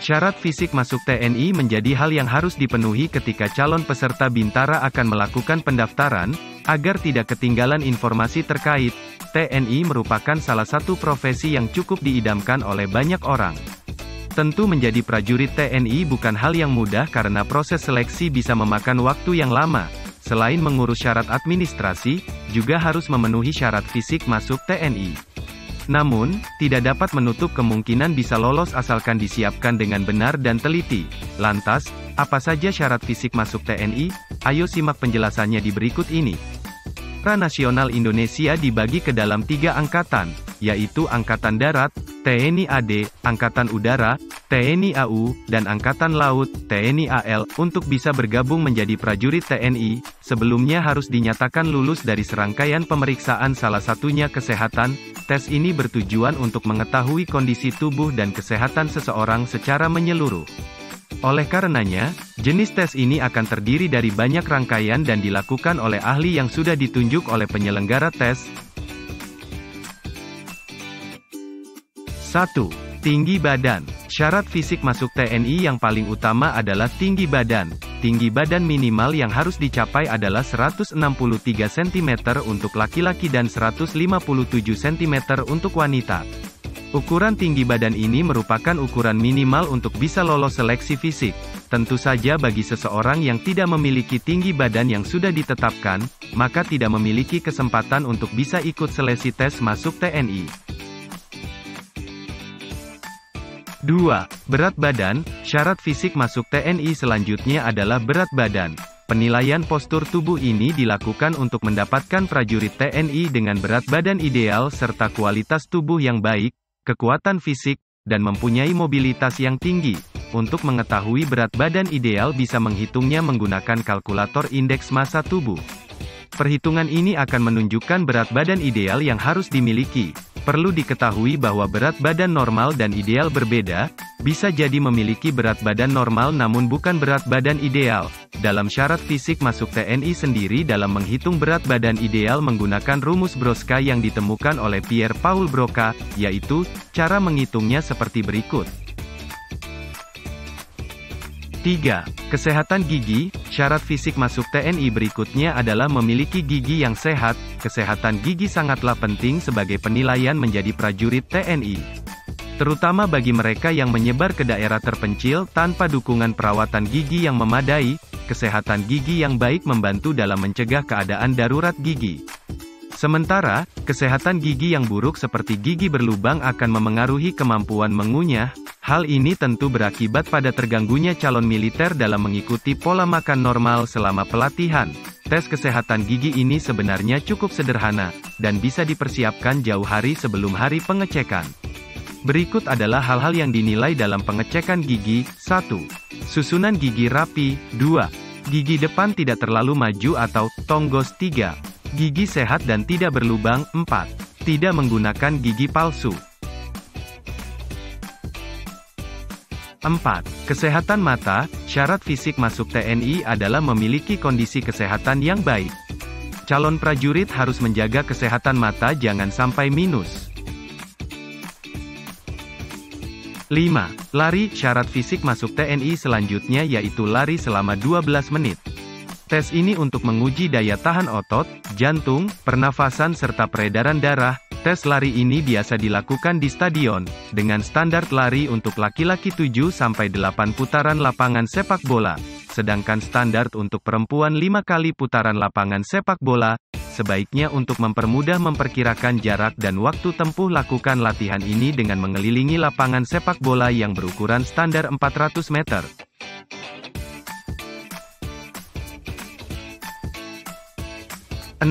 Syarat fisik masuk TNI menjadi hal yang harus dipenuhi ketika calon peserta Bintara akan melakukan pendaftaran, agar tidak ketinggalan informasi terkait. TNI merupakan salah satu profesi yang cukup diidamkan oleh banyak orang. Tentu menjadi prajurit TNI bukan hal yang mudah karena proses seleksi bisa memakan waktu yang lama. Selain mengurus syarat administrasi, juga harus memenuhi syarat fisik masuk TNI. Namun, tidak dapat menutup kemungkinan bisa lolos asalkan disiapkan dengan benar dan teliti. Lantas, apa saja syarat fisik masuk TNI? Ayo simak penjelasannya di berikut ini. Tentara Nasional Indonesia dibagi ke dalam 3 angkatan, yaitu Angkatan Darat, TNI AD, Angkatan Udara, TNI AU, dan Angkatan Laut, TNI AL. Untuk bisa bergabung menjadi prajurit TNI, sebelumnya harus dinyatakan lulus dari serangkaian pemeriksaan, salah satunya kesehatan. Tes ini bertujuan untuk mengetahui kondisi tubuh dan kesehatan seseorang secara menyeluruh. Oleh karenanya, jenis tes ini akan terdiri dari banyak rangkaian dan dilakukan oleh ahli yang sudah ditunjuk oleh penyelenggara tes. 1. Tinggi badan. Syarat fisik masuk TNI yang paling utama adalah tinggi badan. Tinggi badan minimal yang harus dicapai adalah 163 cm untuk laki-laki dan 157 cm untuk wanita. Ukuran tinggi badan ini merupakan ukuran minimal untuk bisa lolos seleksi fisik. Tentu saja bagi seseorang yang tidak memiliki tinggi badan yang sudah ditetapkan, maka tidak memiliki kesempatan untuk bisa ikut seleksi tes masuk TNI. 2. Berat badan. Syarat fisik masuk TNI selanjutnya adalah berat badan. Penilaian postur tubuh ini dilakukan untuk mendapatkan prajurit TNI dengan berat badan ideal serta kualitas tubuh yang baik, kekuatan fisik, dan mempunyai mobilitas yang tinggi. Untuk mengetahui berat badan ideal bisa menghitungnya menggunakan kalkulator indeks massa tubuh. Perhitungan ini akan menunjukkan berat badan ideal yang harus dimiliki. Perlu diketahui bahwa berat badan normal dan ideal berbeda, bisa jadi memiliki berat badan normal namun bukan berat badan ideal. Dalam syarat fisik masuk TNI sendiri dalam menghitung berat badan ideal menggunakan rumus Broca yang ditemukan oleh Pierre Paul Broca, yaitu, cara menghitungnya seperti berikut. 3. Kesehatan gigi. Syarat fisik masuk TNI berikutnya adalah memiliki gigi yang sehat. Kesehatan gigi sangatlah penting sebagai penilaian menjadi prajurit TNI. Terutama bagi mereka yang menyebar ke daerah terpencil tanpa dukungan perawatan gigi yang memadai. Kesehatan gigi yang baik membantu dalam mencegah keadaan darurat gigi. Sementara, kesehatan gigi yang buruk seperti gigi berlubang akan memengaruhi kemampuan mengunyah. Hal ini tentu berakibat pada terganggunya calon militer dalam mengikuti pola makan normal selama pelatihan. Tes kesehatan gigi ini sebenarnya cukup sederhana, dan bisa dipersiapkan jauh hari sebelum hari pengecekan. Berikut adalah hal-hal yang dinilai dalam pengecekan gigi. 1. Susunan gigi rapi. 2. Gigi depan tidak terlalu maju atau tonggos. 3. Gigi sehat dan tidak berlubang. 4. Tidak menggunakan gigi palsu. 4. Kesehatan mata. Syarat fisik masuk TNI adalah memiliki kondisi kesehatan yang baik. Calon prajurit harus menjaga kesehatan mata jangan sampai minus. 5. Lari. Syarat fisik masuk TNI selanjutnya yaitu lari selama 12 menit. Tes ini untuk menguji daya tahan otot, jantung, pernafasan serta peredaran darah. Tes lari ini biasa dilakukan di stadion, dengan standar lari untuk laki-laki 7-8 putaran lapangan sepak bola, sedangkan standar untuk perempuan 5 kali putaran lapangan sepak bola. Sebaiknya untuk mempermudah memperkirakan jarak dan waktu tempuh lakukan latihan ini dengan mengelilingi lapangan sepak bola yang berukuran standar 400 meter. 6.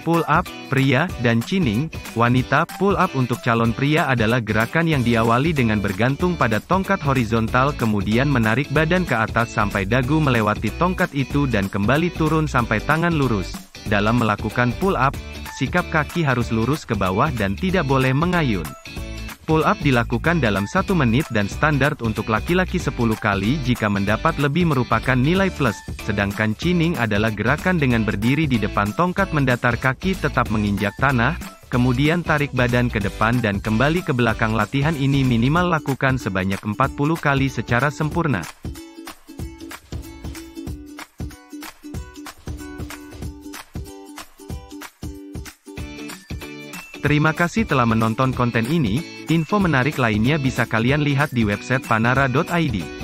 Pull up, pria, dan chinning, wanita. Pull up untuk calon pria adalah gerakan yang diawali dengan bergantung pada tongkat horizontal kemudian menarik badan ke atas sampai dagu melewati tongkat itu dan kembali turun sampai tangan lurus. Dalam melakukan pull up, sikap kaki harus lurus ke bawah dan tidak boleh mengayun. Pull up dilakukan dalam 1 menit dan standar untuk laki-laki 10 kali jika mendapat lebih merupakan nilai plus, sedangkan chinning adalah gerakan dengan berdiri di depan tongkat mendatar kaki tetap menginjak tanah. Kemudian tarik badan ke depan dan kembali ke belakang. Latihan ini minimal lakukan sebanyak 40 kali secara sempurna. Terima kasih telah menonton konten ini. Info menarik lainnya bisa kalian lihat di website panara.id.